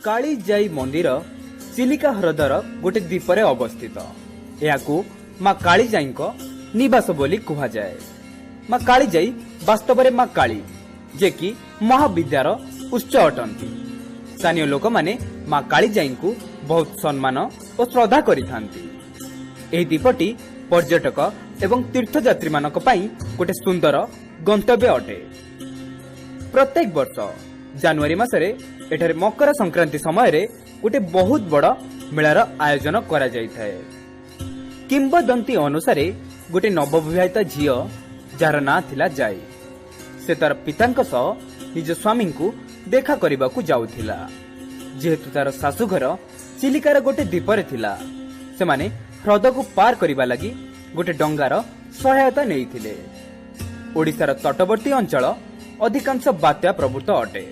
कालीजाई मंदिर चिलिका ह्रदर गोटे द्वीपर अवस्थित। यहाकू मां कालीजाई निवास बोली कहुए। मां कालीजाई वास्तव में मां काली जे कि महाविद्यार उच्च अटंती। स्थानीय लोक माने मां कालीजाई को बहुत सम्मान और श्रद्धा करिथांती। एही द्वीपटी पर्यटक एवं तीर्थयात्री मानक पई गोटे सुंदर गंतव्य अटे। प्रत्येक वर्ष जनवरी मासरे एठारे मकर संक्रांति समय रे गोटे बहुत बड़ मेलार आयोजन करा जायथाय। किंबदंती अनुसारे गोटे नवविवाहित झियो जार ना थिला जाई से तार पितांक सह निज स्वामी को देखा करबाकू जाउथिला। जेहेतु तार शाशुघर चिलिकार गोटे द्वीपर थिला, से माने ह्रद को पार करबा लगी गोटे डंगार सहायता नेइथिले। ओडिशार तटवर्ती अंचल अधिकांश बात्या प्रवृत्त अटे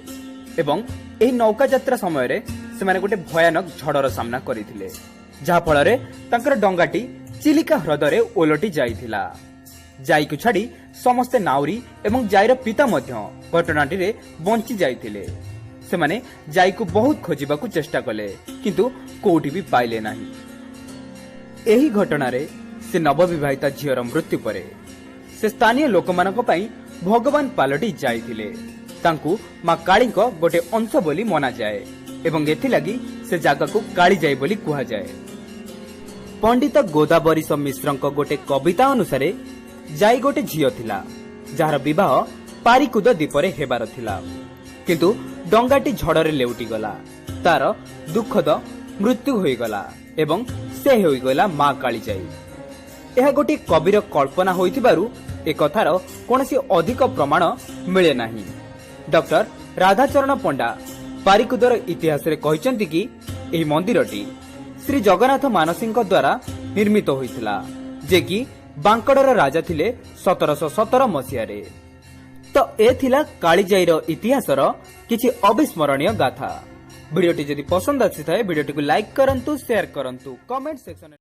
एवं एही नौका यात्रा समय रे से माने गोटे भयानक झड़र सामना करिथिले, जहा फल रे तांकर डंगाटी चिलिका ह्रदरे ओलटी जाइथिला। जाई को छाड़ी समस्ते नाउरी एवं जाईर पिता मध्य घटनाटी रे बंची जाइथिले। से माने जाई को बहुत खोजिबाकू चेष्टा कले, किंतु कोठी भी पाइले नाही। एही घटना रे से नवविवाहित झियर मृत्यु परे से स्थानीय लोकमानक पई भगवान पालटी जाइथिले। तांकू मां काली गोटे अंश बोली मना जाए एवं एथि लगी से जागा को काली जाई बोली कुहा जाए। पंडित गोदावरीश मिश्रक गोटे कविता अनुसारे जाई गोटे झियो थिला, जार विवाह पारिकुद द्वीपरे हेबार थिला, किंतु डंगाटी झड़रे लेउटी गला। तार दुखद मृत्यु होई गला एवं से होई गला मां काली जाई। यह गोटे कविर कल्पना होइथिबारु ए कथार कोनोसी अधिक प्रमाण मिले नाही। डॉक्टर राधाचरण पंडा पारिकुदर इतिहास रे कहिसंती कि एही मंदिरटी श्री जगन्नाथ मानसिंह द्वारा निर्मित होइथिला, जे कि बांकड़र राजा थिले 1717 मसीह रे। तो ए थिला कालीजाईर इतिहासर किछि अविस्मरणीय गाथा। वीडियोटी जदि पसंद आछि थाए वीडियोटी को लाइक करंतु, शेयर करंतु, कमेंट सेक्शन